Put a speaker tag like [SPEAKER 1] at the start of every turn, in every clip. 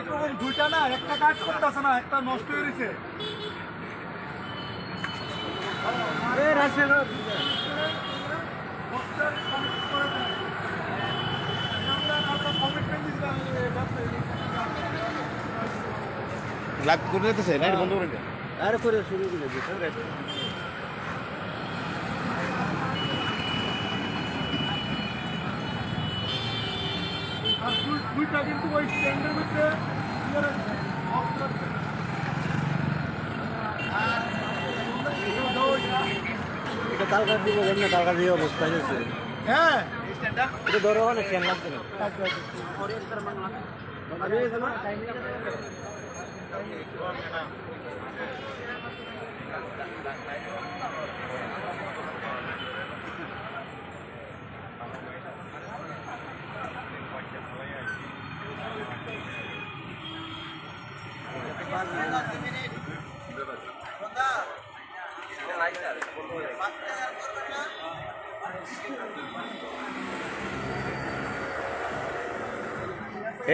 [SPEAKER 1] একরকম দুইটা না, একটা কাজ করতেছে না, একটা নষ্ট হয়ে গেছে।
[SPEAKER 2] লাইভ করে দিতেছে না, বন্ধ করে দেয়।
[SPEAKER 3] আরে করে শুরু করে দিই।
[SPEAKER 1] আর দুইটা কিন্তু ওই স্ট্যান্ডের মধ্যে
[SPEAKER 3] এটা কালকার দিব এমনি কালকার দিয়ে অবস্থা হয়েছে।
[SPEAKER 1] হ্যাঁ
[SPEAKER 3] এটা ধরো অনেক ফ্যান লাগবে না।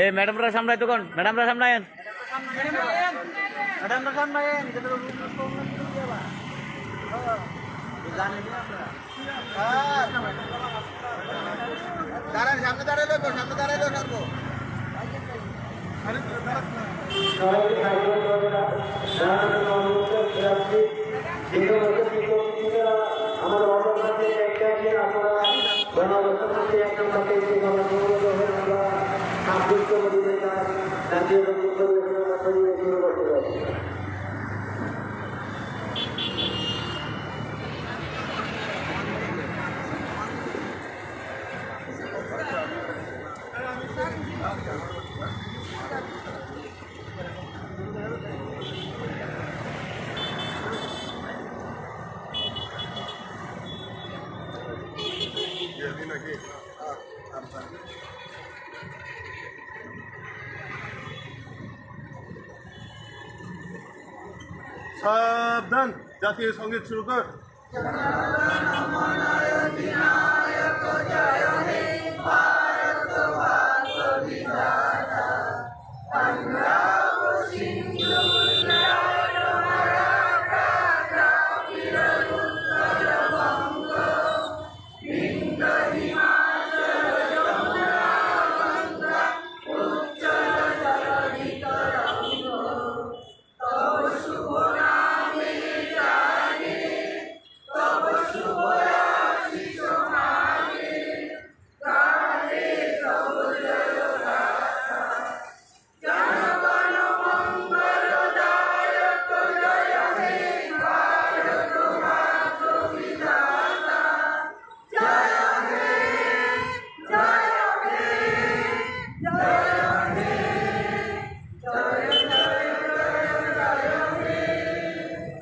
[SPEAKER 2] এই ম্যাডামরা সামলায় তখন, ম্যাডামরা সামলায়েন।
[SPEAKER 3] সামনে দাঁড়াইলো সামনে
[SPEAKER 4] আমাদের অবস্থাতে একটা আপনারা গণঅবস্থাতে একটা আবৃত্ত অধিকার জাতীয় শুরু করতে পারি।
[SPEAKER 1] সাবধান, জাতীয় সঙ্গীত শুরু কর।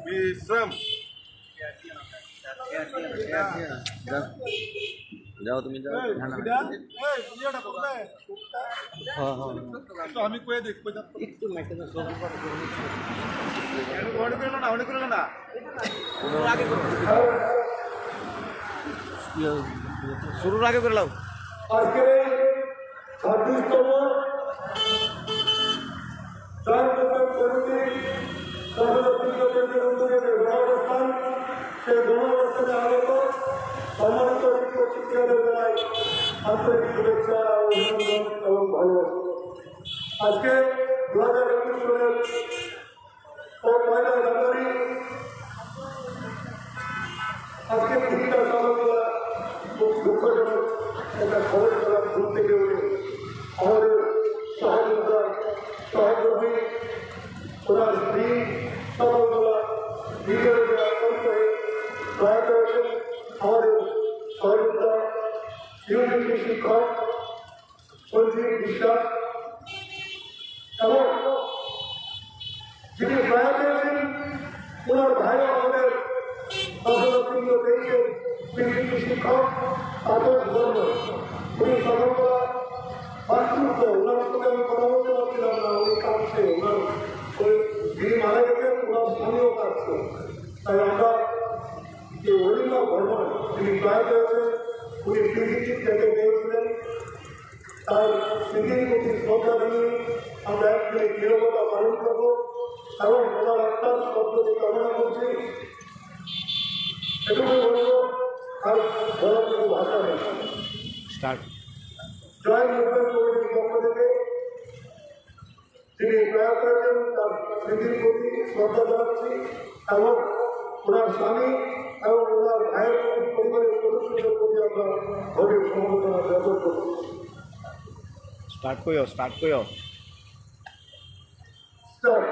[SPEAKER 1] বিশ্রাম।
[SPEAKER 3] যাও তুমি যাও।
[SPEAKER 1] আমি কয়ে দেখ
[SPEAKER 3] একটু মেটে
[SPEAKER 1] না, অনেক করলো না।
[SPEAKER 2] শুরুর আগে করে লাও।
[SPEAKER 4] আজকে 26তম গণঅবস্থান, সেই গণঅবস্থানে আগত সম্মানিত শিক্ষার্থীদের জানাই আন্তরিক শুভেচ্ছা, অভিনন্দন এবং ভালোবাসা। আজকে 2021 সালের 1 জানুয়ারি আজকে পৃথিবীটা সকালবেলা খুব দুঃখজনক একটা খবর পেলাম ঘুম থেকে উঠে। আমাদের সহযোগিতা সহকর্মী ওনার স্ত্রী সকালবেলা নিজের পরিচয়ে দয়া করেছেন। আমাদের সহযোগিতা ইউনিটি শিক্ষক সঞ্জীব বিশ্বাস এবং যিনি দয়া করেছেন ওনার ভাই আমাদের সহযোগী দেশের ইউনিটি শিক্ষক আদর্শ বর্ণ। উনি সকালবেলা বাস্তুত ওনার সঙ্গে আমি কথা বলতে পারছিলাম না, উনি কাঁদছে। ওনার যিনি মারা গেছেন ওনার স্বামীও কাঁদছে। তাই আমরা যে অরিমা বর্মন যিনি দয়া করেছেন, উনি পিজিটি থেকে পেয়েছিলেন, তার স্মৃতির প্রতি শ্রদ্ধা জানিয়ে আমরা একদিনে নিরবতা পালন করবো এবং ওনার আত্মার পদ্ধতি কামনা করছি। এটুকু বলবো, আর বলার কোনো ভাষা নেই।
[SPEAKER 2] স্টার্ট।
[SPEAKER 4] জয় মুভমেন্ট কমিটির পক্ষ থেকে তিনি প্রয়াস করেছেন তার স্মৃতির প্রতি শ্রদ্ধা জানাচ্ছি এবং ওনার স্বামী এবং ওনার ভাইয়ের পরিবারের সদস্যদের প্রতি আমরা গভীর সমবেদনা জ্ঞাপন করছি।
[SPEAKER 2] স্টার্ট কইও, স্টার্ট কইও।
[SPEAKER 4] স্টার্ট।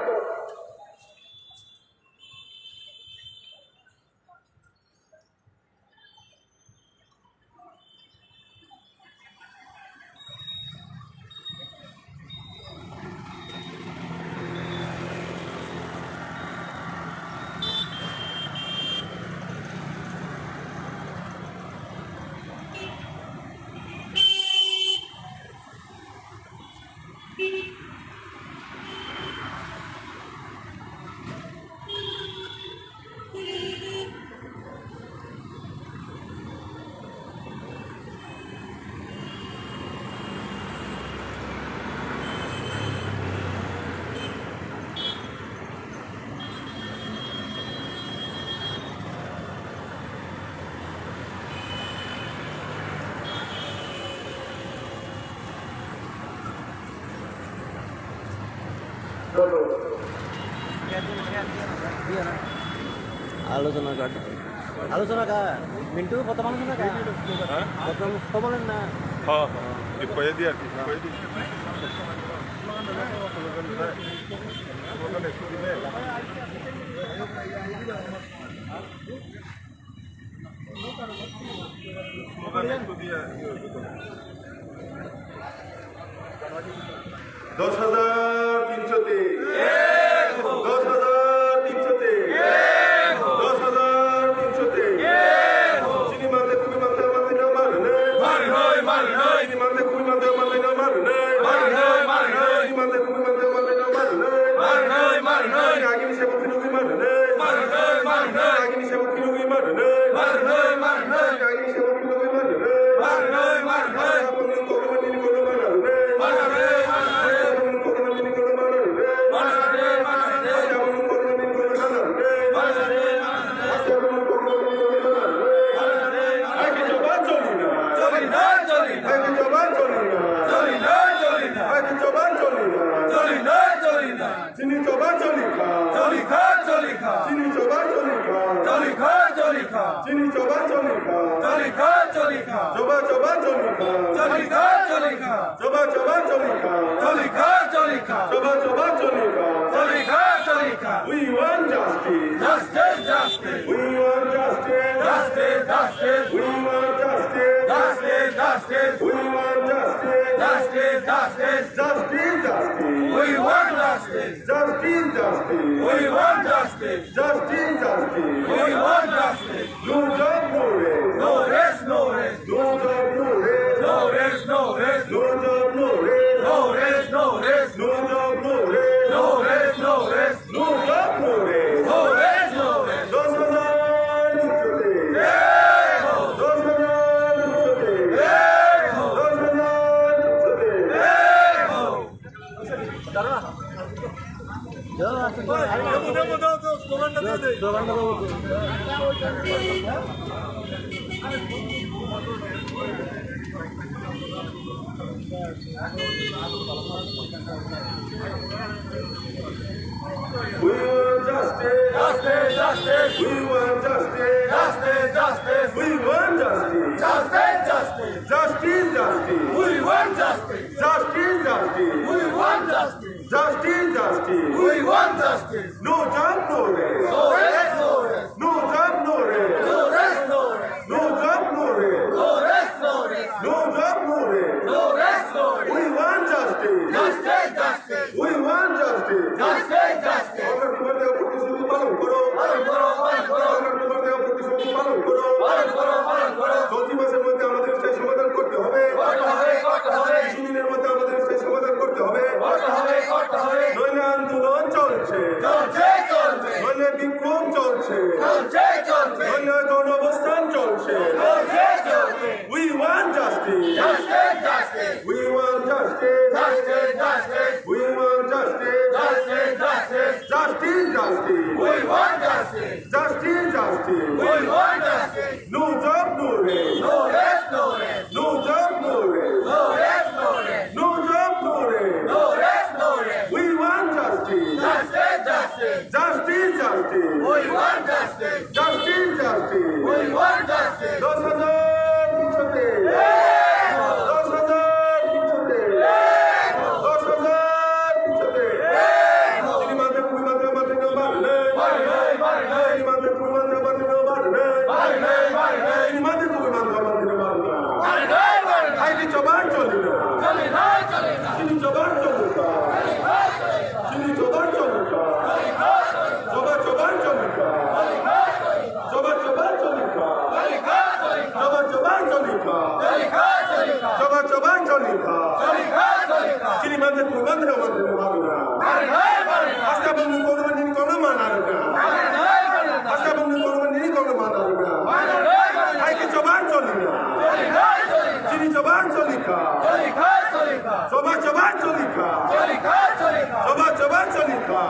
[SPEAKER 3] আলোচনা কাট আলোচনা কা মিন্টু প্রথম আলোচনা কা প্রথম তো বলেন না
[SPEAKER 1] হ্যাঁ হ্যাঁ কয়ে দিই আর কি কয়ে দিই দশ হাজার 303 10,303 10,303 চিনি মানতে খুবই মানতে মানতে না মারলে চিনি মানতে খুবই মানতে মানতে না মারলে চিনি মানতে খুবই মানতে মানতে না মারলে আগিনি সেবক কিনুকি মারলে আগিনি সেবক কিনুকি মারলে আগিনি সেবক কিনুকি মারলে আপন কর্মনিন কোন মারলে চিনি চবা চলিখা চিনি চবা চলিখা চিনি চবা চলিখা চবা চবা চলিখা চবা চবা চলিখা চবা চবা চলিখা We want justice. We want justice. We want justice. We want justice. Justice.
[SPEAKER 5] We want justice.
[SPEAKER 1] Justice.
[SPEAKER 5] We want justice.
[SPEAKER 1] Justice.
[SPEAKER 5] We want justice.
[SPEAKER 1] No job, no rest.
[SPEAKER 5] No rest, no rest.
[SPEAKER 1] No job, no rest.
[SPEAKER 5] No rest, no rest.
[SPEAKER 1] No job, no rest.
[SPEAKER 5] No rest, no rest.
[SPEAKER 1] No job, no rest.
[SPEAKER 5] No rest, no rest.
[SPEAKER 1] No job, no rest.
[SPEAKER 5] No rest, no rest.
[SPEAKER 1] 10,303
[SPEAKER 5] Hey ho!
[SPEAKER 1] 10,303
[SPEAKER 5] Hey ho!
[SPEAKER 1] 10,303
[SPEAKER 5] Hey ho!
[SPEAKER 1] We want justice.
[SPEAKER 5] Justice, justice.
[SPEAKER 1] We want justice.
[SPEAKER 5] Justice, justice.
[SPEAKER 1] We want justice.
[SPEAKER 5] Justice, justice.
[SPEAKER 1] Justice, justice.
[SPEAKER 5] We want justice.
[SPEAKER 1] Justice, justice.
[SPEAKER 5] We want justice.
[SPEAKER 1] Justice, justice.
[SPEAKER 5] We want justice.
[SPEAKER 1] No job, no rest.
[SPEAKER 5] No rest, no rest.
[SPEAKER 1] No job, no rest.
[SPEAKER 5] No rest, no rest.
[SPEAKER 1] No job, no rest.
[SPEAKER 5] No rest, no rest.
[SPEAKER 1] No job, no rest.
[SPEAKER 5] No rest, no rest.
[SPEAKER 1] We want justice.
[SPEAKER 5] Justice, justice.
[SPEAKER 1] We want justice.
[SPEAKER 5] Justice, justice.
[SPEAKER 1] আমরা তোমার দেওয়া প্রতিশ্রুতি পালন করো।
[SPEAKER 5] পালন করো, পালন করো।
[SPEAKER 1] আমরা তোমার দেওয়া প্রতিশ্রুতি পালন করো।
[SPEAKER 5] পালন করো, পালন করো।
[SPEAKER 1] চলতি মাসের মধ্যে আমাদের সেই সমাধান করতে হবে।
[SPEAKER 5] করতে হবে, করতে হবে।
[SPEAKER 1] 20 দিনের মধ্যে আমাদের সেই সমাধান করতে হবে।
[SPEAKER 5] করতে হবে, করতে হবে।
[SPEAKER 1] নইলে আন্দোলন চলছে।
[SPEAKER 5] চলছে, চলবে।
[SPEAKER 1] নইলে বিক্ষোভ চলছে।
[SPEAKER 5] চলছে, চলবে।
[SPEAKER 1] নইলে গণঅবস্থান চলছে।
[SPEAKER 5] চলছে, চলবে।
[SPEAKER 1] We want justice.
[SPEAKER 5] Justice, justice.
[SPEAKER 1] We want justice.
[SPEAKER 5] Justice, justice.
[SPEAKER 1] We want justice.
[SPEAKER 5] We want justice.
[SPEAKER 1] Justice, justice.
[SPEAKER 5] We want justice.
[SPEAKER 1] No job, no rest.
[SPEAKER 5] No rest, no rest.
[SPEAKER 1] No job, no rest.
[SPEAKER 5] No rest, no rest.
[SPEAKER 1] No job, no rest.
[SPEAKER 5] No rest, no rest.
[SPEAKER 1] We want justice.
[SPEAKER 5] Justice, justice.
[SPEAKER 1] Justice, justice.
[SPEAKER 5] We want justice.
[SPEAKER 1] Justice, justice.
[SPEAKER 5] We want justice.
[SPEAKER 1] 10,000 পিছতে 10,000 পিছতে 10,000 পিছতে তিনি মাঝে কুড়ি মাঝে মাঝে না মারলে তিনি মাঝে কুড়ি মাঝে মাঝে না মারলে তিনি মাঝে কুড়ি মাঝে মাঝে না মারলে আইনি জবান চলে না তিনি জবান চলে না তিনি জবান চলে না জবান চলে না জবান চলে না জবান চলে না তিনি মাঝে কুড়ি মাঝে মাঝে না মারলে আজকে বন্ধু করবেন তিনি কোনো মানার না আজকে বন্ধু করবেন তিনি কোনো মানার না আইনি জবান চলে না তিনি জবান চলে না জবান চলে না জবান চলে না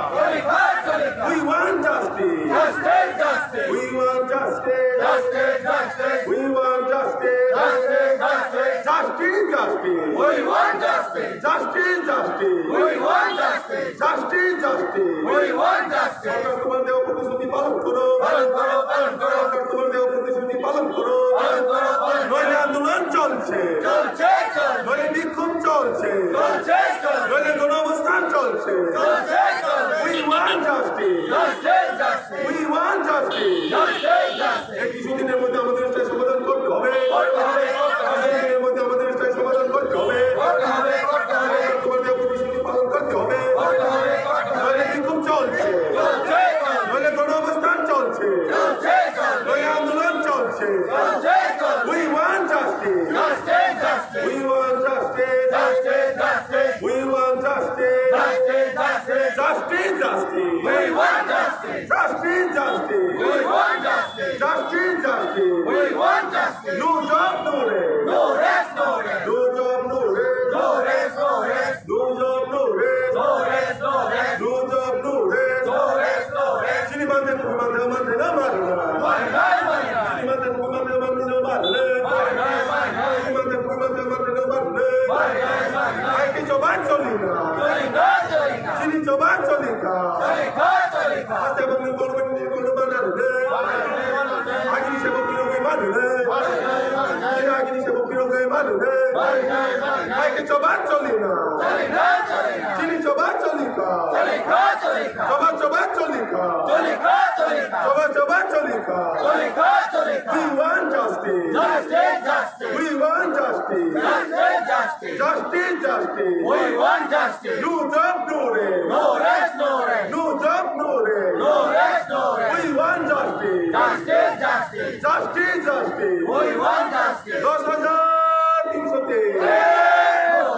[SPEAKER 1] We want justice.
[SPEAKER 5] Justice, justice.
[SPEAKER 1] We want justice.
[SPEAKER 5] Justice, justice.
[SPEAKER 1] We want justice.
[SPEAKER 5] Justice, justice.
[SPEAKER 1] Justice, justice.
[SPEAKER 5] We want justice.
[SPEAKER 1] Justice, justice.
[SPEAKER 5] We want justice.
[SPEAKER 1] Justice, justice.
[SPEAKER 5] We want justice.
[SPEAKER 1] সরকার তোমার দেওয়া প্রতিশ্রুতি পালন করো।
[SPEAKER 5] পালন করো, পালন করো।
[SPEAKER 1] সরকার তোমার দেওয়া প্রতিশ্রুতি পালন করো।
[SPEAKER 5] পালন করো, পালন করো।
[SPEAKER 1] নইলে আন্দোলন চলছে।
[SPEAKER 5] চলছে, চলছে।
[SPEAKER 1] নইলে বিক্ষোভ চলছে।
[SPEAKER 5] চলছে, চলছে।
[SPEAKER 1] নইলে গণঅবস্থান চলছে।
[SPEAKER 5] চলছে, চলছে।
[SPEAKER 1] We want justice.
[SPEAKER 5] Justice, justice.
[SPEAKER 1] We want justice.
[SPEAKER 5] Justice, justice.
[SPEAKER 1] এই কিছুদিনের মধ্যে আমাদের স্থায়ী সমাধান করতে হবে।
[SPEAKER 5] করতে হবে, করতে হবে।
[SPEAKER 1] কিছুদিনের মধ্যে আমাদের স্থায়ী সমাধান করতে হবে।
[SPEAKER 5] করতে হবে, করতে হবে।
[SPEAKER 1] তোমার দেওয়া প্রতিশ্রুতি পালন করতে হবে।
[SPEAKER 5] করতে হবে, করতে হবে।
[SPEAKER 1] নইলে বিক্ষোভ চলছে।
[SPEAKER 5] চলছে, চলছে।
[SPEAKER 1] নইলে গণঅবস্থান চলছে।
[SPEAKER 5] চলছে, চলছে।
[SPEAKER 1] নইলে আন্দোলন চলছে।
[SPEAKER 5] চলছে, চলছে।
[SPEAKER 1] We want justice.
[SPEAKER 5] Justice, justice.
[SPEAKER 1] We want justice.
[SPEAKER 5] Justice, justice.
[SPEAKER 1] We want justice.
[SPEAKER 5] Justice, justice.
[SPEAKER 1] Justice, justice.
[SPEAKER 5] We want justice.
[SPEAKER 1] Justice, justice.
[SPEAKER 5] We want justice.
[SPEAKER 1] Justice, justice.
[SPEAKER 5] We want justice.
[SPEAKER 1] No job, no rest.
[SPEAKER 5] No rest, no rest.
[SPEAKER 1] No job, no rest.
[SPEAKER 5] No rest, no rest.
[SPEAKER 1] No job, no rest.
[SPEAKER 5] No rest, no rest.
[SPEAKER 1] No job, no rest.
[SPEAKER 5] No rest, no rest.
[SPEAKER 1] Sini mande kubi mande mande na marna.
[SPEAKER 5] Marinay, marinay.
[SPEAKER 1] Sini mande kubi mande mande na marna.
[SPEAKER 5] Marinay, marinay.
[SPEAKER 1] Sini mande kubi mande mande na marna.
[SPEAKER 5] Marinay, marinay.
[SPEAKER 1] Ay ki joban choli na.
[SPEAKER 5] Cholika, cholika.
[SPEAKER 1] Sini joban choli ka.
[SPEAKER 5] Cholika, cholika.
[SPEAKER 1] Aste bande korben ni kono banarne.
[SPEAKER 5] Marinay, marinay.
[SPEAKER 1] Agni se bokiro ke marne.
[SPEAKER 5] Marinay, marinay.
[SPEAKER 1] Sini agni se bokiro ke marne.
[SPEAKER 5] Marinay, marinay.
[SPEAKER 1] Ay ki joban choli na.
[SPEAKER 5] Cholika, cholika.
[SPEAKER 1] Sini joban choli ka.
[SPEAKER 5] Cholika, cholika.
[SPEAKER 1] joban choli ka.
[SPEAKER 5] Cholika, cholika.
[SPEAKER 1] joban choli ka.
[SPEAKER 5] Cholika, cholika.
[SPEAKER 1] We want justice.
[SPEAKER 5] Justice, justice.
[SPEAKER 1] We want justice.
[SPEAKER 5] Justice, justice.
[SPEAKER 1] Justice, justice.
[SPEAKER 5] We want justice.
[SPEAKER 1] No job, no rest.
[SPEAKER 5] No rest, no rest.
[SPEAKER 1] No job, no rest.
[SPEAKER 5] No rest, no rest.
[SPEAKER 1] We want justice.
[SPEAKER 5] Justice, justice.
[SPEAKER 1] Justice, justice.
[SPEAKER 5] We want justice.
[SPEAKER 1] 10,300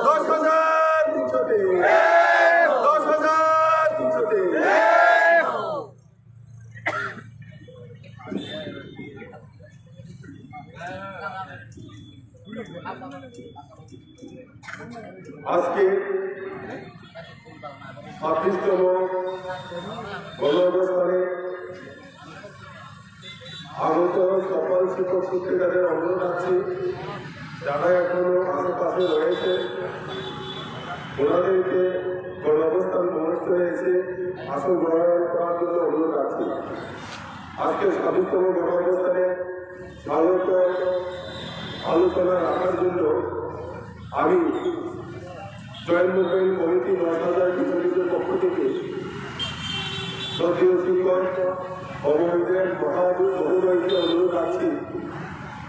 [SPEAKER 1] 10,300 10,300 আজকে 26তম গণঅবস্থানে আগত সকল শিক্ষক শিক্ষিকাদের অনুরোধ আছে যারা এখনো আশেপাশে রয়েছে ওনাদেরকে গণঅবস্থান অনুষ্ঠিত হয়েছে আসন গ্রহণ করার জন্য অনুরোধ আছে। আজকে 26তম গণঅবস্থানে স্বাগত আলোচনা রাখার জন্য আমি জয়েন্ট মুভমেন্ট কমিটি ৯,০০০ বিশ্ববিদ্যালয়ের পক্ষ থেকে জাতীয় শিক্ষক অবৈধের মহোদয়কে অনুরোধ আছি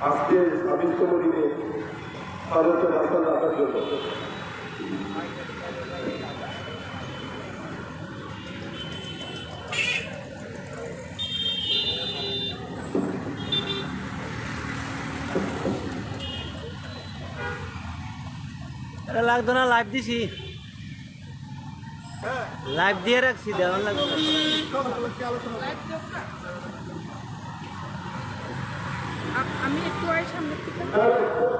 [SPEAKER 1] আজকে 26তম দিনে স্বাগত ভাষণ রাখার জন্য।
[SPEAKER 3] এটা লাগতো না, লাইভ দিছি, লাইভ দিয়ে রাখছি, দেওয়ার লাগতো না।
[SPEAKER 6] আমি একটু আগে সামনে থেকে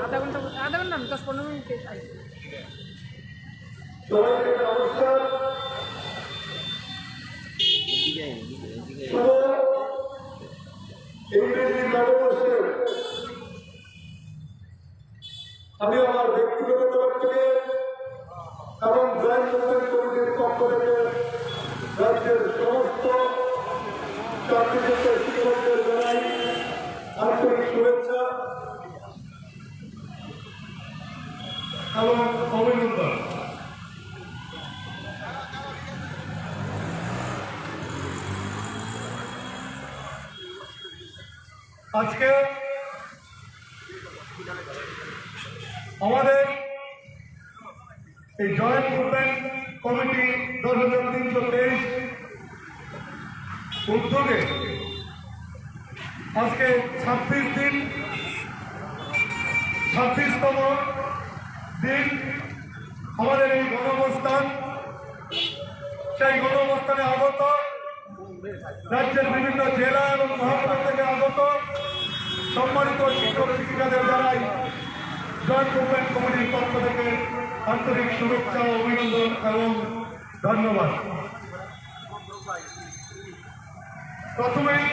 [SPEAKER 6] আধা ঘন্টা না 10-15 মিনিটে আসি।
[SPEAKER 4] সবাইকে নমস্কার। শুভ ইংরেজি নববর্ষে আমি আমার ব্যক্তিগত তরফ থেকে এবং জয়েন্ট মুভমেন্ট কমিটির পক্ষ থেকে রাজ্যের সমস্ত চাকরিরত শিক্ষকদের জানাই আন্তরিক শুভেচ্ছা এবং অভিনন্দন। আজকে আমাদের এই জয়েন্ট মুভমেন্ট কমিটি 10,323 উদ্যোগে আজকে 26তম দিন আমাদের এই গণঅবস্থান। সেই গণঅবস্থানে আগত রাজ্যের বিভিন্ন জেলা এবং মহানগর থেকে আগত সম্মানিত শিক্ষক শিক্ষিকাদের জানাই জয়েন্ট মুভমেন্ট কমিটির পক্ষ থেকে আন্তরিক শুভেচ্ছা, অভিনন্দন এবং ধন্যবাদ। প্রথমেই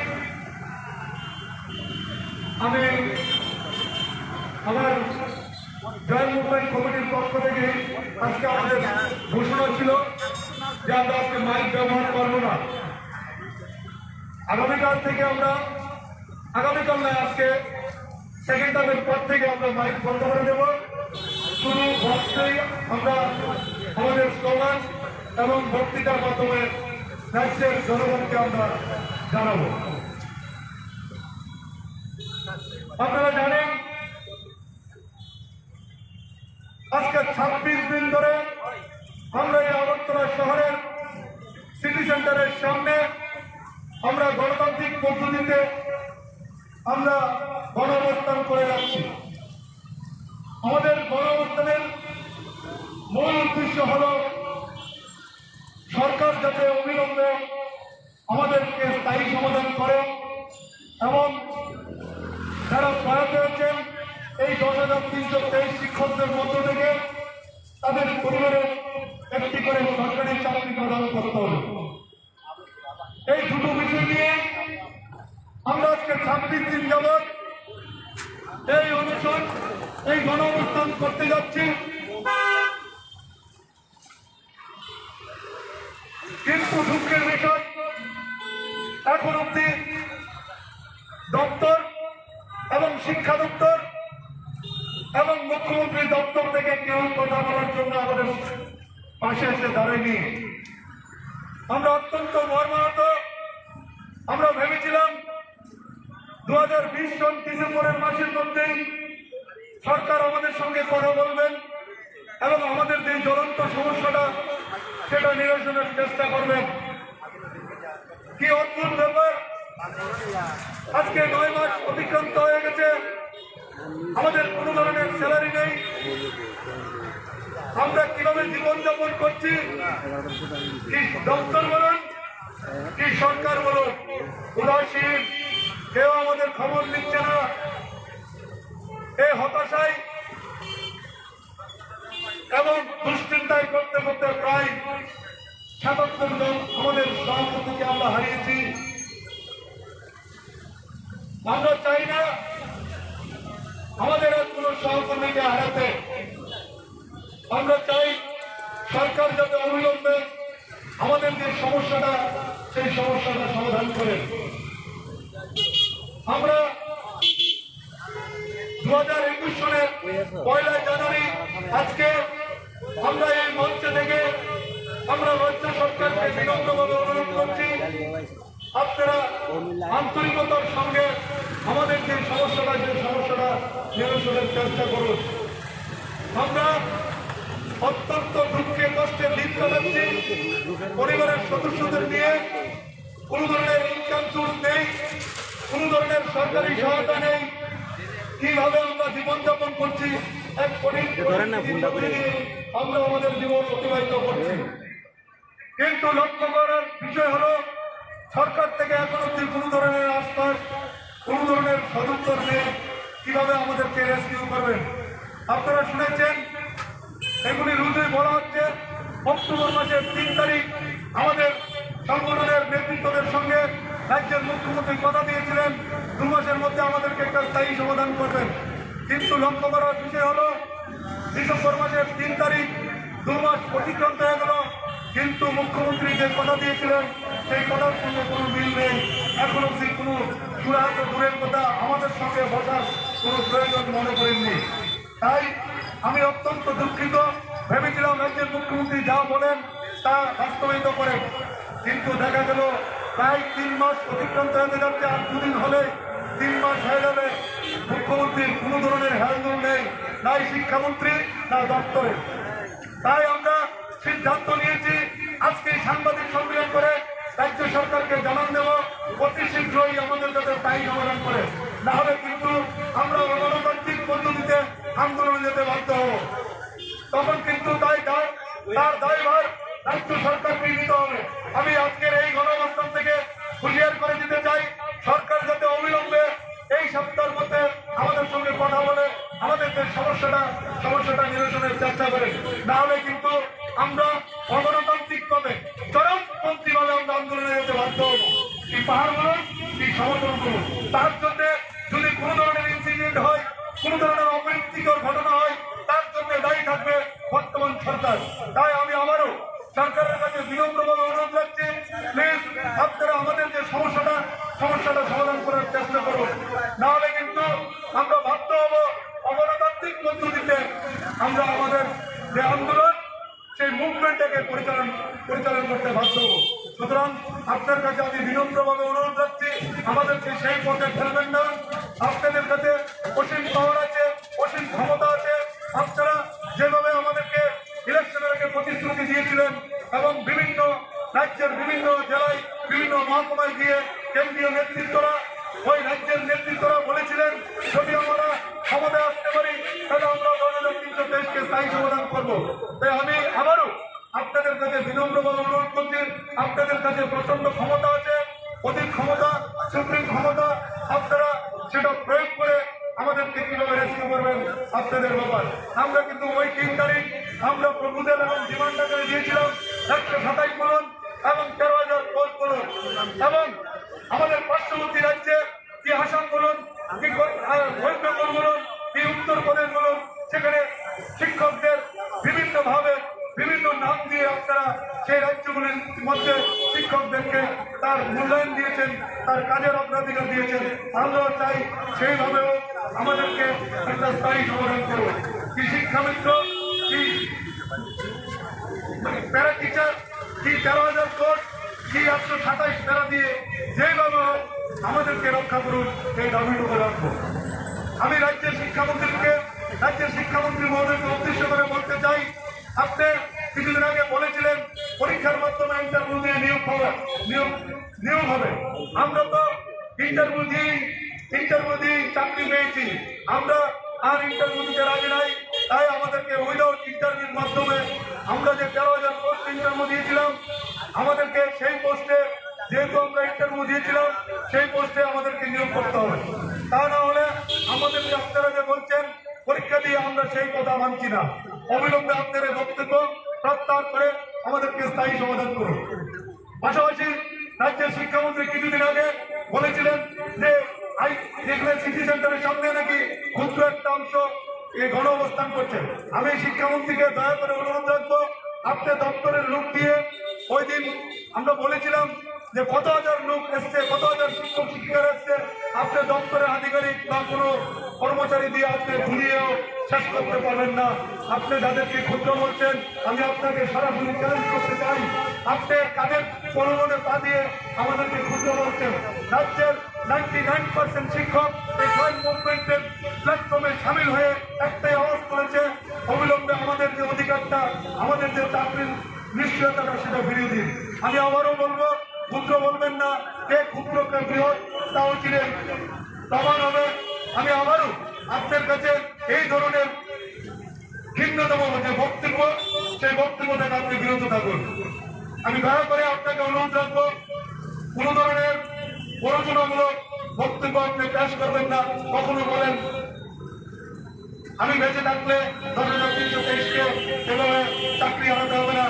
[SPEAKER 4] আমি আমার জয়েন্ট মুভমেন্ট কমিটির পক্ষ থেকে আজকে আমাদের ঘোষণা ছিল যে আমরা আজকে মাইক ব্যবহার করবো না। আগামীকাল থেকে আগামীকাল নয়, আজকে সেকেন্ড টার্মের পর থেকে আমরা মাইক বন্ধ করে দেব। শুধু বক্সেই আমরা আমাদের স্লোগান এবং বক্তৃতার মাধ্যমে রাজ্যের জনগণকে আমরা জানাবো। আপনারা জানেন আজকে 26 দিন ধরে আমরা এই আগরতলা শহরের সিটি সেন্টারের সামনে আমরা গণতান্ত্রিক পদ্ধতিতে আমরা গণঅবস্থান করে যাচ্ছি। আমাদের গণঅবস্থানের মূল উদ্দেশ্য হল সরকার যাতে অবিলম্বে আমাদেরকে স্থায়ী সমাধান করে এবং যারা প্রয়াত হয়েছেন এই 10,323 শিক্ষকদের মধ্য থেকে তাদের পরিবারের একটি করে সরকারি চাকরি প্রদান করতে হবে। এই দুটো বিষয় নিয়ে আমরা আজকে 26 দিন যাবৎ এই অনুষ্ঠান এই গণঅবস্থান করতে যাচ্ছি। কিন্তু দুঃখের বিষয় এখন অব্দি দপ্তর এবং শিক্ষা দপ্তর এবং মুখ্যমন্ত্রীর দপ্তর থেকে কেউ কথা বলার জন্য আমাদের পাশে এসে দাঁড়ায়নি। আমরা অত্যন্ত মর্মাহত। আমরা ভেবেছিলাম 2020 সন ডিসেম্বরের মাসের মধ্যেই সরকার আমাদের সঙ্গে কথা বলবেন এবং আমাদের যে জ্বলন্ত সমস্যাটা সেটা নিরসনের চেষ্টা করবেন। কি অদ্ভুত ব্যাপার, আজকে 9 মাস অতিক্রান্ত হয়ে গেছে, আমাদের কোনো ধরনের স্যালারি নেই। আমরা কিভাবে জীবনযাপন করছি, কি দপ্তর বলুন কি সরকার বলুন, উদাসীন, কেউ আমাদের খবর নিচ্ছে না। এই হতাশায় এবং দুশ্চিন্তায় করতে করতে প্রায় ৭৭ জন আমাদের সভাপতিকে আমরা হারিয়েছি। আমরা চাই না আমাদের আর কোনো সহকর্মীকে হারাতে। আমরা চাই সরকার যাতে অবিলম্বে আমাদের যে সমস্যাটা সেই সমস্যাটা সমাধান করেন। আমরা 2021 সনের 1 জানুয়ারি আজকে আমরা এই মঞ্চে থেকে আমরা রাজ্য সরকারকে বিনম্রভাবে অনুরোধ করছি, আপনারা আন্তরিকতার সঙ্গে আমাদের যে সমস্যাটা নিরসনের চেষ্টা করুন। আমরা অত্যন্ত দুঃখে কষ্টে দিন কাটাচ্ছি, পরিবারের সদস্যদের নিয়ে কোন ধরনের ইনকাম সোর্স নেই, কোন ধরনের সরকারি সহায়তা নেই। কিভাবে আমরা জীবনযাপন করছি, এক আমরা আমাদের জীবন অতিবাহিত করছি। কিন্তু লক্ষ্য করার বিষয় হলো সরকার থেকে এখন অব্দি কোনো ধরনের আশ্বাস, কোনো ধরনের সদুত্তর নেই কিভাবে আমাদেরকে রেস্কিউ করবেন। আপনারা শুনেছেন এগুলি রুজুই বলা হচ্ছে অক্টোবর মাসের 3 তারিখ আমাদের
[SPEAKER 1] সংগঠনের নেতৃত্বদের সঙ্গে রাজ্যের মুখ্যমন্ত্রী কথা দিয়েছিলেন 2 মাসের মধ্যে আমাদেরকে একটা স্থায়ী সমাধান করবেন। কিন্তু লক্ষ্য করার বিষয় হলো ডিসেম্বর মাসের 3 তারিখ 2 মাস অতিক্রান্ত হয়ে গেল, কিন্তু মুখ্যমন্ত্রী যে কথা দিয়েছিলেন সেই কথার সঙ্গে কোনো মিল নেই। এখন অবধি কোনো চূড়ান্ত দূরের কথা আমাদের সঙ্গে বসার কোনো প্রয়োজন মনে করেননি। তাই আমি অত্যন্ত দুঃখিত। ভেবেছিলাম রাজ্যের মুখ্যমন্ত্রী যা বলেন তা বাস্তবায়িত করেন, কিন্তু দেখা গেল প্রায় 3 মাস অতিক্রান্ত হতে যাচ্ছে। আর 2 দিন হলে 3 মাস হয়ে যাবে। মুখ্যমন্ত্রীর কোনো ধরনের হেলদোল নেই, নাই শিক্ষামন্ত্রী না দপ্তরে। তাই আমরা সিদ্ধান্ত নিয়েছি আজকে সাংবাদিক সম্মেলন করে রাজ্য সরকারকে জানান দেব অতি শীঘ্রই আমাদের যাতে স্থায়ী সমাধান করে, না হলে কিন্তু আমরা গণতান্ত্রিক পদ্ধতিতে আন্দোলনে যেতে বাধ্য হব। তখন কিন্তু তার দায়ভার রাজ্য সরকারকে নিতে হবে। আমি আজকের এই গণঅবস্থান থেকে হুঁশিয়ার করে দিতে চাই, সরকার যাতে অবিলম্বে এই সপ্তাহের মধ্যে আমাদের সঙ্গে কথা বলে আমাদের যে সমস্যাটা নিরসনের চেষ্টা করে, না হলে কিন্তু আমরা অগণতান্ত্রিকভাবে চরমপন্থীভাবে আমরা আন্দোলনে যেতে বাধ্য হব। কি পাহাড় বলুন কি সমতল বলুন, তার জন্য যদি কোনো ধরনের ইনসিডেন্ট হয়, কোনো ধরনের অপ্রীতিকর ঘটনা হয়, তার জন্য দায়ী থাকবে বর্তমান সরকার। তাই আমি আবারও সরকারের কাছে বিনম্রভাবে অনুরোধ রাখছি, প্লিজ আপনারা আমাদের যে সমস্যাটা সমাধান করার চেষ্টা করুন, না হলে কিন্তু আমরা বাধ্য হব অগণতান্ত্রিক পদ্ধতিতে আমরা আমাদের যে আন্দোলন সেই মুভমেন্টটাকে পরিচালন করতে বাধ্য হব। সুতরাং আপনার কাছে আমি বিনম্রভাবে অনুরোধ রাখছি, আমাদেরকে সেই পথে ফেলবেন না। আপনাদের কাছে অসীম পাওয়ার আছে, অসীম ক্ষমতা আছে। আপনারা যেভাবে আমাদেরকে ইলেকশনের আগে প্রতিশ্রুতি দিয়েছিলেন এবং বিভিন্ন রাজ্যের বিভিন্ন জেলায় বিভিন্ন মহকুমায় গিয়ে কেন্দ্রীয় নেতৃত্বরা ওই রাজ্যের নেতৃত্বরা বলেছিলেন যদি আমরা ক্ষমতায় আসতে পারি তাহলে আমরা 2023-কে স্থায়ী সমাধান করবো। তাই আমি আবারও আপনাদের কাছে বিনম্রভাবে অনুরোধ করছি, আপনাদের কাছে প্রচন্ড ক্ষমতা আছে, অধিক ক্ষমতা, সুপ্রিম ক্ষমতা, আপনারা সেটা প্রয়োগ করে আমাদেরকে কিভাবে রেস্কিউ করবেন আপনাদের ব্যাপার। আমরা কিন্তু ওই 3 তারিখ আমরা প্রপোজাল এবং ডিমান্ড আকারে দিয়েছিলাম 127 বলুন এবং 13,000 পোস্ট বলুন, এবং আমাদের পার্শ্ববর্তী রাজ্যে কি আসাম বলুন কি ওয়েস্ট বেঙ্গল বলুন কি উত্তরপ্রদেশ বলুন, সেখানে শিক্ষকদের বিভিন্নভাবে বিভিন্ন নাম দিয়ে আপনারা সেই রাজ্যগুলির মধ্যে শিক্ষকদেরকে তার মূল্যায়ন দিয়েছেন, তার কাজের অগ্রাধিকার দিয়েছেন। আমরাও চাই সেইভাবেও আমাদেরকে একটা স্থায়ী সমাধান করব। কি শিক্ষামিত্র, কি প্যারা টিচার, কি 13,000 কোট, কি 127 প্যারা দিয়ে যেভাবে আমাদেরকে রক্ষা করুন, এই দাবিটুকু রাখবো। আমি রাজ্যের শিক্ষামন্ত্রী মহোদয়কে উদ্দেশ্য করে বলতে চাই, আপনি কিছুদিন আগে বলেছিলেন পরীক্ষার মাধ্যমে ইন্টারভিউ দিয়ে নিয়োগ হবে। আমরা তো ইন্টারভিউ দিয়ে চাকরি পেয়েছি, আমরা আর ইন্টারভিউ দিতে রাজি নাই। তাই আমাদেরকে উইদাউট ইন্টারভিউর মাধ্যমে আমরা যে 13,000 পোস্ট ইন্টারভিউ দিয়েছিলাম, আমাদেরকে সেই পোস্টে যেহেতু আমরা ইন্টারভিউ দিয়েছিলাম সেই পোস্টে আমাদেরকে নিয়োগ করতে হবে। তা না হলে আমাদেরকে আপনারা যে বলছেন পরীক্ষা দিয়ে আমরা সেই কথা মানছি না। অবিলম্বে আপনাদের বক্তব্য প্রত্যাহার করে আমাদেরকে স্থায়ী সমাধান করুন। পাশাপাশি রাজ্যের শিক্ষামন্ত্রী কিছুদিন আগে বলেছিলেন যে যেখানে সিটি সেন্টারের সামনে নাকি ক্ষুদ্র একটা অংশ এই গণ অবস্থান করছে। আমি শিক্ষামন্ত্রীকে দয়া করে অনুরোধ রাখবো, আপনি দপ্তরের লোক দিয়ে ওই দিন আমরা বলেছিলাম যে কত হাজার লোক এসছে, কত হাজার শিক্ষক শিক্ষিকারা এসছে, আপনি দপ্তরের আধিকারিক বা কোনো কর্মচারী দিয়ে আপনি ঘুরিয়েও শেষ করতে পারবেন না। আপনি যাদেরকে ক্ষুদ্র বলছেন, আমি আপনাকে সরাসরি চ্যালেঞ্জ করতে চাই, আপনি কাদের প্রলোভনে পা দিয়ে আমাদেরকে ক্ষুদ্র বলছেন। রাজ্যের 99% শিক্ষক এই জয়েন্ট মুভমেন্টের প্ল্যাটফর্মে সামিল হয়ে একটাই আওয়াজ করেছে, অবিলম্বে আমাদের যে অধিকারটা, আমাদের যে চাকরির নিশ্চয়তাটা সেটা ফিরিয়ে দিন। আমি আবারও বলবো, ক্ষুদ্র বলবেন না, কে ক্ষুদ্র কে বৃহৎ তাও চিনেন প্রমাণ হবে। আমি আবারও আপনার কাছে এই ধরনের ভিন্নতম যে বক্তব্য, সেই বক্তব্য থেকে আপনি বিরত থাকুন। আমি দয়া করে আপনাকে অনুরোধ রাখবো, কোন ধরনের প্ররোচনামূলক বক্তব্য আপনি পেশ করবেন না। কখনো বলেন আমি বেঁচে থাকলে 2023-কে এভাবে চাকরি হারাতে হবে না,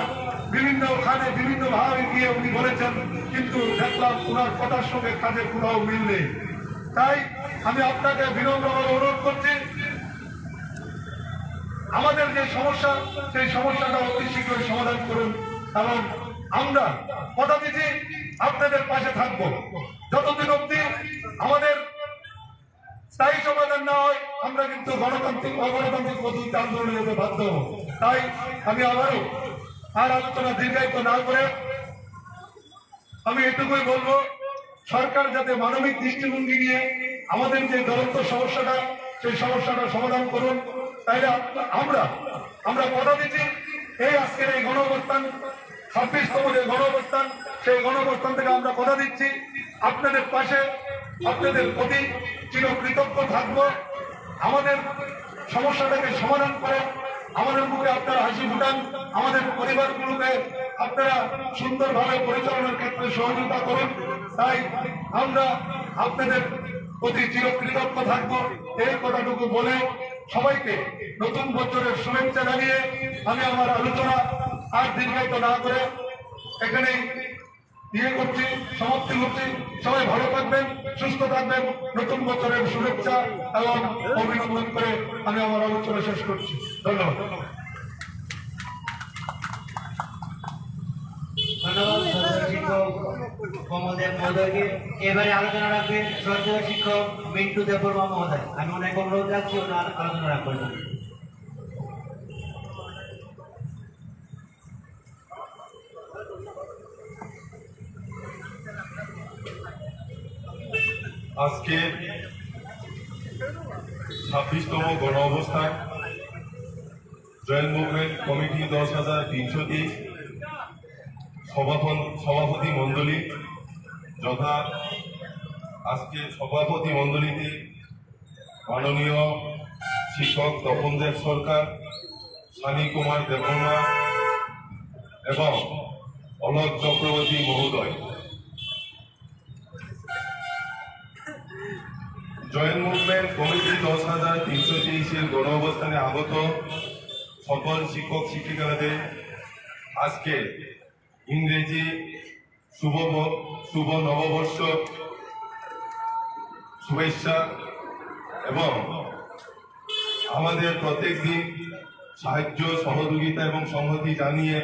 [SPEAKER 1] বিভিন্ন বিভিন্ন খানে বিভিন্ন ভাবে গিয়ে উনি বলেছেন, কিন্তু দেখলাম ওনার কথার সঙ্গে কাজের কোথাও মিল নেই। তাই আমি আপনাকে বিনম্রভাবে অনুরোধ করছি, আমাদের যে সমস্যা সেই সমস্যাটা অতি শীঘ্রই সমাধান করুন, এবং আমরা কথা দিচ্ছি আপনাদের পাশে থাকবো যতদিন অব্দি আমাদের স্থায়ী সমাধান না হয়। আমরা কিন্তু অগণতান্ত্রিক পদ্ধতিতে আন্দোলনে যেতে বাধ্য হব। তাই আমি আবারও আর আলোচনা দীর্ঘায়িত না করে আমি এটুকুই বলবো, সরকার যাতে মানবিক দৃষ্টিভঙ্গি নিয়ে আমাদের যে জ্বলন্ত সমস্যাটা সেই সমস্যাটা সমাধান করুন। তাইলে আমরা কথা দিচ্ছি, এই আজকের এই গণঅবস্থান 26তম যে গণঅবস্থান, সেই গণঅবস্থান থেকে আমরা কথা দিচ্ছি আপনাদের পাশে, আপনাদের প্রতি চিরকৃতজ্ঞ থাকবো। আমাদের সমস্যাটাকে সমাধান করে আমাদের মুখে আপনারা হাসি ফুটান, আমাদের পরিবারগুলোকে আপনারা সুন্দরভাবে পরিচালনার ক্ষেত্রে সহযোগিতা করুন। তাই আমরা আপনাদের প্রতি চিরকৃতজ্ঞ থাকবো। এই কথাটুকু বলে সবাইকে নতুন বছরের শুভেচ্ছা জানিয়ে আমি আমার আলোচনা আর দীর্ঘায়িত না করে এখানে সমাপ্তি করছি। সবাই ভালো থাকবেন, সুস্থ থাকবেন, নতুন বছরের শুভেচ্ছা এবং অভিনন্দন করে আমি আমার আলোচনা শেষ করছি। ধন্যবাদ।
[SPEAKER 3] ধন্যবাদ সহযোগী শিক্ষক কমলদেব মহোদয়কে। এবারে আলোচনা রাখবেন সহযোগী শিক্ষক মিন্টু দেববর্মা মহোদয়। আমি অনেক অনুরোধ রাখছি ওনার আলোচনা রাখবেন।
[SPEAKER 1] আজকে 26তম গণ অবস্থান জয়েন্ট মুভমেন্ট কমিটি 10,330 সভাপতি মণ্ডলী যথা আজকে সভাপতি মণ্ডলীতে মাননীয় শিক্ষক তপন দেব সরকার, সানি কুমার দেববর্মা এবং অলোক চক্রবর্তী মহোদয়। জয়েন্ট মুভমেন্ট কমিটি 10,323 গণ অবস্থানে আগত সকল শিক্ষক শিক্ষিকাদের আজকে ইংরেজি শুভ নববর্ষ শুভেচ্ছা এবং আমাদের প্রত্যেক দিন সাহায্য সহযোগিতা এবং সংহতি জানিয়ে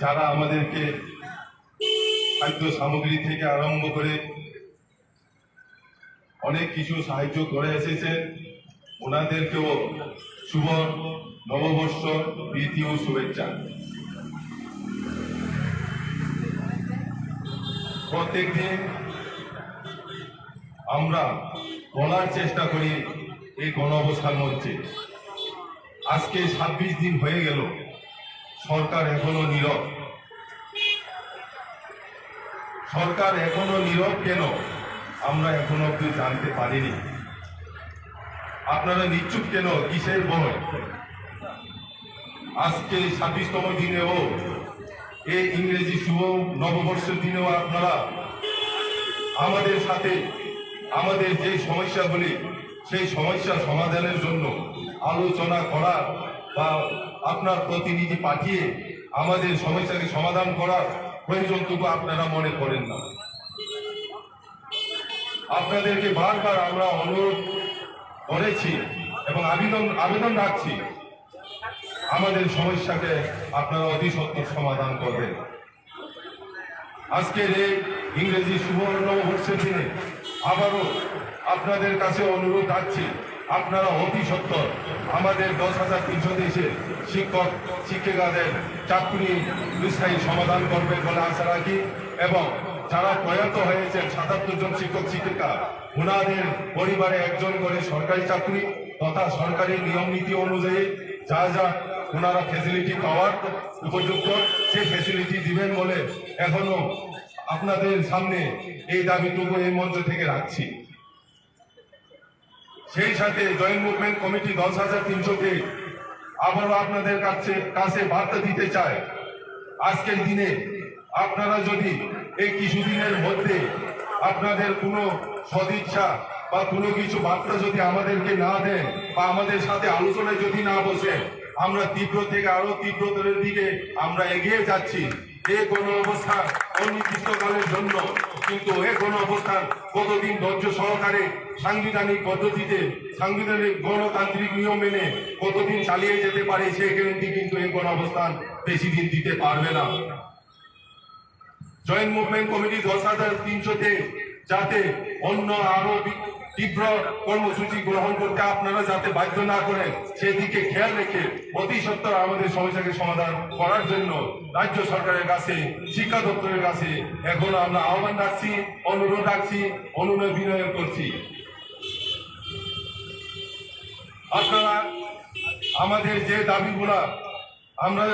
[SPEAKER 1] যারা আমাদেরকে খাদ্য সামগ্রী থেকে আরম্ভ করে অনেক কিছু সাহায্য করে এসেছে, ওনাদেরকেও শুভ নববর্ষ প্রীতি ও শুভেচ্ছা। প্রত্যেক দিন আমরা বলার চেষ্টা করি এই গণ অবস্থান মঞ্চে। আজকে 26 দিন হয়ে গেল, সরকার এখনো নীরব। সরকার এখনো নীরব কেন আমরা এখনো অব্দি জানতে পারিনি। আপনারা নিশ্চুপ কেন, কিসের ভয়? আজকে 26তম দিনেও এই ইংরেজি শুভ নববর্ষের দিনেও আপনারা আমাদের সাথে আমাদের যে সমস্যাগুলি সেই সমস্যা সমাধানের জন্য আলোচনা করার বা আপনার প্রতিনিধি পাঠিয়ে আমাদের সমস্যাকে সমাধান করার প্রয়োজনটুকু আপনারা মনে করেন না। আপনাদেরকে বারবার আমরা অনুরোধ করেছি এবং আবেদন রাখছি, আমাদের সমস্যাকে আপনারা অতি সত্বর সমাধান করবেন। আজকের এই ইংরেজি শুভ নববর্ষের দিনে আবারও আপনাদের কাছে অনুরোধ রাখছি, আপনারা অতি সত্বর আমাদের 10,330 শিক্ষক শিক্ষিকাদের চাকরি স্থায়ী সমাধান করবেন বলে আশা রাখি এবং যারা প্রয়াত হয়েছেন 77 জন শিক্ষক শিক্ষিকা, ওনাদের পরিবারে একজন করে সরকারি চাকরি তথা সরকারি নিয়ম নীতি অনুযায়ী যা যা ওনারা ফ্যাসিলিটি পাওয়ার উপযুক্ত সেই ফ্যাসিলিটি দিবেন বলে এখনো আপনাদের সামনে এই দাবিটুকু এই মঞ্চ থেকে রাখছি। সেই সাথে জয়েন্ট মুভমেন্ট কমিটি 10,300-কে আবারও আপনাদের কাছে বার্তা দিতে চায়, আজকের দিনে আপনারা যদি এই কিছুদিনের মধ্যে আপনাদের কোনো সদিচ্ছা বা কোনো কিছু বার্তা যদি আমাদেরকে না দেন বা আমাদের সাথে আলোচনায় যদি না বসে, আমরা তীব্র থেকে আরো তীব্রতরের দিকে আমরা এগিয়ে যাচ্ছি। এই গণ অবস্থান অনির্দিষ্টকালের জন্য, কিন্তু এই গণ অবস্থান কতদিন ধৈর্য সহকারে সাংবিধানিক পদ্ধতিতে সাংবিধানিক গণতান্ত্রিক নিয়ম মেনে কতদিন চালিয়ে যেতে পারে সেই গ্যারান্টি কিন্তু এই গণ অবস্থান বেশি দিন দিতে পারবে না। জয়েন্ট মুভমেন্ট কমিটি 10,300-তে যাতে অন্য আরো তীব্র কর্মসূচি গ্রহণ করতে আপনারা যাতে বাধ্য না করেন সেদিকে খেয়াল রেখে অতি সত্বর আমাদের সমস্যাকে সমাধান করার জন্য রাজ্য সরকারের কাছে, শিক্ষা দপ্তরের কাছে এখন আমরা আহ্বান রাখছি, অনুরোধ রাখছি, অনুনয় বিনয় করছি। আপনারা আমাদের যে দাবিগুলা আমরা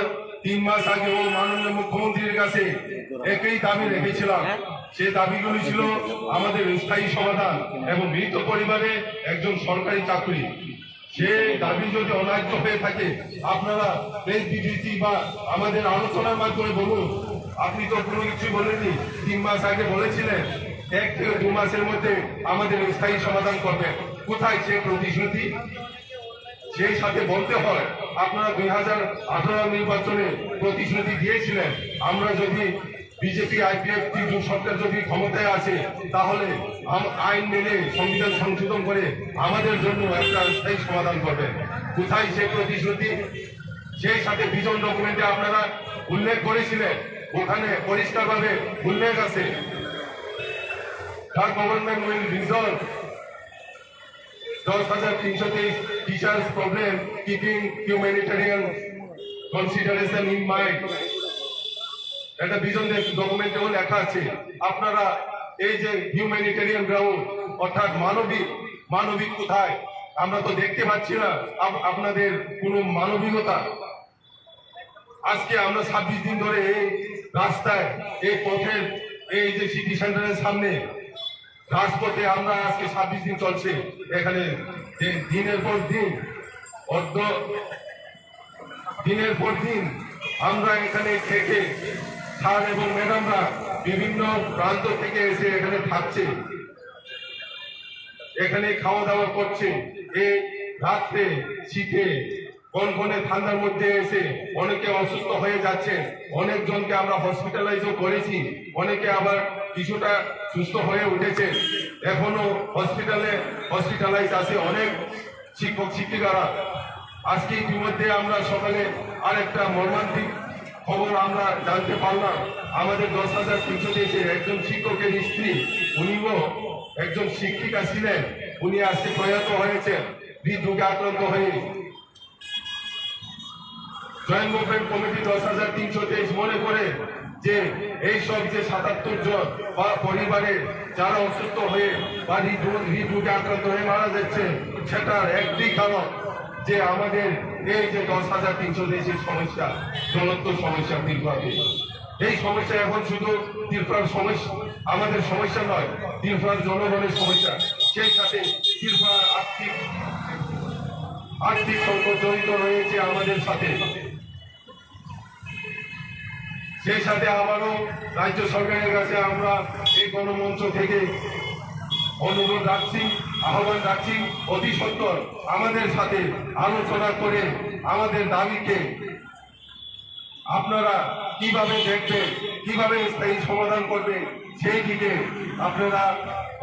[SPEAKER 1] 3 মাস আগে ও মাননীয় মুখ্যমন্ত্রীর কাছে একই দাবি রেখেছিলাম, সে দাবিগুলি ছিল আমাদের স্থায়ী সমাধান এবং মৃত পরিবারে একজন সরকারি চাকরি। সে দাবি যদি অন্যায্য হয়ে থাকে আপনারা প্রেস বিবৃতি বা আমাদের আলোচনার মাধ্যমে বলুন। আপনি তো কোনো কিছু বলেননি, 3 মাস আগে বলেছিলেন 1 থেকে 2 মাসের মধ্যে আমাদের স্থায়ী সমাধান করবেন। কোথায় সে প্রতিশ্রুতি? সেই সাথে বলতে হয় আপনারা 2018 নির্বাচনে প্রতিশ্রুতি দিয়েছিলেন আমরা যদি বিজেপি আইপিএফ সরকার যদি ক্ষমতায় আসে তাহলে আইন মেনে সংবিধান সংশোধন করে আমাদের জন্য একটা স্থায়ী সমাধান করবে। কোথায় সেই প্রতিশ্রুতি? সেই সাথে ভিশন ডকুমেন্টে আপনারা উল্লেখ করেছিলেন, ওখানে পরিষ্কারভাবে উল্লেখ আছে government will resolve 10,323 teachers problem keeping humanitarian consideration in mind. একটা ভিশন ডকুমেন্টেও লেখা আছে আপনারা এই যে হিউম্যানিটেরিয়ান গ্রাউন্ড অর্থাৎ মানবিক কোথায়? আমরা তো দেখতে পাচ্ছি না আপনাদের কোনো মানবিকতা। আজকে আমরা 26 দিন ধরে এই রাস্তায়, এই পথের, এই যে সিটি সেন্টারের সামনে রাজপথে আমরা আজকে 26 দিন চলছে। এখানে দিনের পর দিন আমরা এখানে থেকে স্যার এবং ম্যাডামরা বিভিন্ন প্রান্ত থেকে এসে এখানে থাকছে, এখানে খাওয়া দাওয়া করছে। এই রাত্রে শীতে কনকনে ঠান্ডার মধ্যে এসে অনেকে অসুস্থ হয়ে যাচ্ছে, অনেকজনকে আমরা হসপিটালাইজও করেছি, অনেকে আবার কিছুটা সুস্থ হয়ে উঠেছে, এখনো হসপিটালাইজ আছে অনেক শিক্ষক শিক্ষিকারা। আজকে ইতিমধ্যে আমরা সকালে আরেকটা মর্মান্তিক খবর আমরা জানতে পারলাম, আমাদের 10,300 একজন শিক্ষকের স্ত্রী, উনিও একজন শিক্ষিকা ছিলেন, উনি আজকে প্রয়াত হয়েছেন হৃদরোগে আক্রান্ত হয়ে। জয়েন্ট মুভমেন্ট কমিটি 10,323 মনে করে যে এইসব যে 77 জন বা পরিবারে যারা অসুস্থ হয়ে বা হৃদরোগে আক্রান্ত হয়ে মারা যাচ্ছে, সেটার একটি কারণ যে আমাদের এই যে 10,323 সমস্যা জ্বলন্ত সমস্যা ত্রিপুরাতে। এই সমস্যা এখন শুধু ত্রিপুরার সমস্যা, আমাদের সমস্যা নয়, ত্রিপুরার জনগণের সমস্যা। সেই সাথে ত্রিপুরার আর্থিক সংকট জড়িত রয়েছে আমাদের সাথে। সেই সাথে আবারও রাজ্য সরকারের কাছে আমরা এই গণমঞ্চ থেকে অনুরোধ রাখছি, আহ্বান রাখছি, অতি সত্বর আমাদের সাথে আলোচনা করে আমাদের দাবিকে আপনারা কিভাবে দেখবেন, কিভাবে স্থায়ী সমাধান করবেন, সেই দিকে আপনারা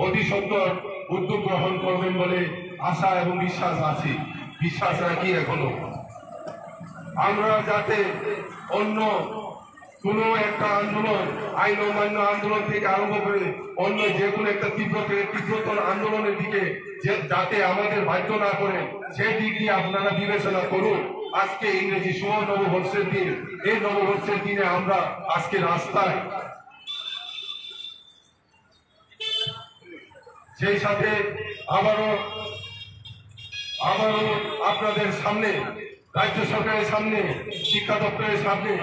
[SPEAKER 1] অতি সত্বর উদ্যোগ গ্রহণ করবেন বলে আশা এবং বিশ্বাস রাখি। এখনো আমরা যাতে অন্য কোনো একটা আন্দোলন, আইন অমান্য আন্দোলন থেকে আরম্ভ করে অন্য যে কোনো একটা তীব্রতর আন্দোলনের দিকে যাতে আমাদের বাধ্য না করেন, সেই দিক দিয়ে আপনারা বিবেচনা করুন। আজকে ইংরেজি শুভ নববর্ষের দিন, এই নববর্ষের দিনে আমরা আজকে রাস্তায়, সেই সাথে আবারও আপনাদের সামনে, রাজ্য সরকারের সামনে, শিক্ষা দপ্তরের সামনে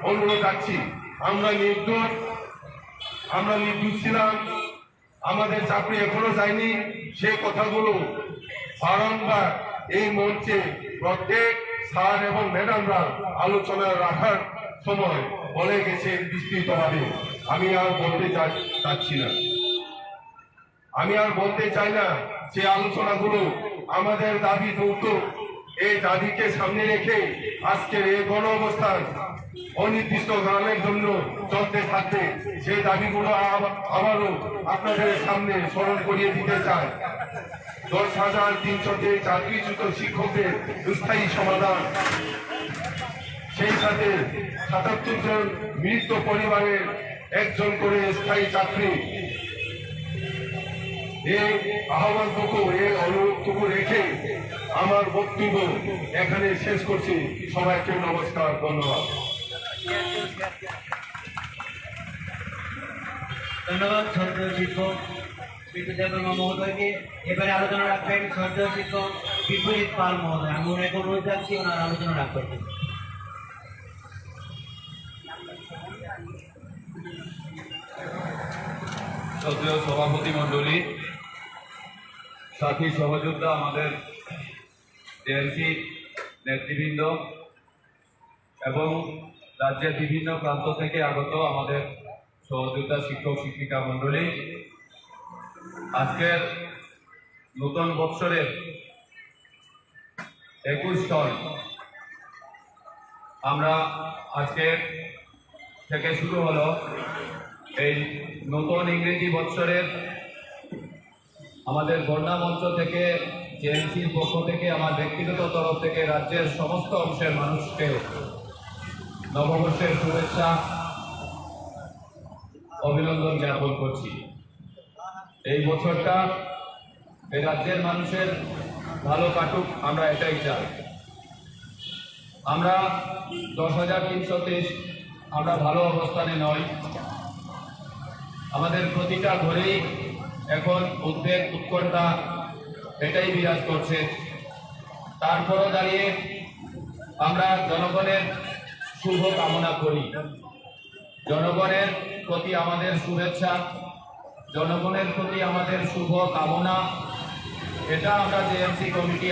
[SPEAKER 1] অনুরোধ রাখছি, আমরা নির্দোষ ছিলাম, আমাদের চাকরি এখনো যায়নি, সেই কথাগুলো বারংবার এই মঞ্চে প্রত্যেক স্যার এবং ম্যাডামরা আলোচনা রাখার সময় বলে গেছে বিস্তৃতভাবে। আমি আর বলতে চাই না যে আলোচনাগুলো আমাদের দাবি দ্রুত, এই দাবিকে সামনে রেখে আজকের এই গণ অবস্থান অনির্দিষ্টকালের জন্য চলতে থাকবে, সেই দাবিগুলো আবারও আপনাদের সামনে স্মরণ করিয়ে দিতে চাই। 10,300 চাকরিচ্যুত শিক্ষকদের স্থায়ী সমাধান, সেই সাথে 77 জন মৃত পরিবারের একজন করে স্থায়ী চাকরি। এই আহ্বানটুকু, এই অনুরোধটুকু রেখে আমার বক্তব্য এখানে শেষ করছি। সবাইকে নমস্কার, ধন্যবাদ।
[SPEAKER 3] ধন্যবাদ শ্রদ্ধেয় শিক্ষক মিন্টু দেববর্মা মহোদয়কে। এবারে আলোচনা রাখবেন শ্রদ্ধেয় শিক্ষক বিপরীত পাল মহোদয়। আমি ওনাকে অনুরোধ রাখছি ওনার আলোচনা রাখবেন।
[SPEAKER 7] শ্রদ্ধেয় সভাপতি মণ্ডলী, সাথী সহযোদ্ধা, আমাদের জেএনসি নেতৃবৃন্দ এবং রাজ্যের বিভিন্ন প্রান্ত থেকে আগত আমাদের সহযোদ্ধা শিক্ষক শিক্ষিকা মণ্ডলী, আজকের নতুন বৎসরের 21 টন আমরা আজকে থেকে শুরু হলো এই নতুন ইংরেজি বৎসরের আমাদের বন্যা মঞ্চ থেকে, জেএনসির পক্ষ থেকে, আমার ব্যক্তিগত তরফ থেকে রাজ্যের সমস্ত অংশের মানুষকে নববর্ষের শুভেচ্ছা অভিনন্দন জ্ঞাপন করছি। এই বছরটা এই রাজ্যের মানুষের ভালো কাটুক, আমরা এটাই চাই। আমরা 10,330 আমরা ভালো অবস্থানে নই। আমাদের প্রতিটা ঘরেই এখন উদ্বেগ, উৎকণ্ঠা এটাই বিরাজ করছে। তারপরও দাঁড়িয়ে আমরা জনগণের শুভ কামনা করি। জনগণের প্রতি আমাদের শুভেচ্ছা, জনগণের প্রতি আমাদের শুভ কামনা, এটা আমরা জেএমসি কমিটি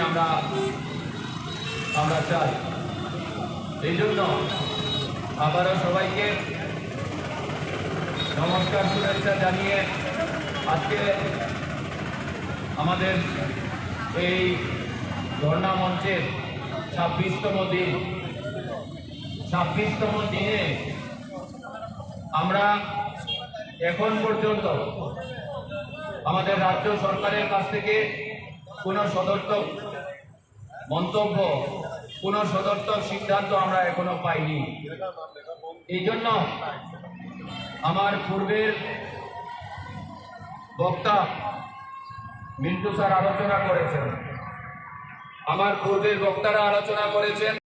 [SPEAKER 7] আমরা চাই। এই জন্য আবারও সবাইকে নমস্কার, শুভেচ্ছা জানিয়ে আজকে আমাদের এই ধর্ণা মঞ্চের 26তম দিনে আমরা এখন পর্যন্ত আমাদের রাজ্য সরকারের কাছ থেকে কোনো সদর্থক মন্তব্য, কোনো সদর্থক সিদ্ধান্ত আমরা এখনো পাইনি। এই জন্য আমার পূর্বের বক্তা মিন্টু স্যার আলোচনা করেছেন, আমার পূর্বের বক্তারা আলোচনা করেছেন।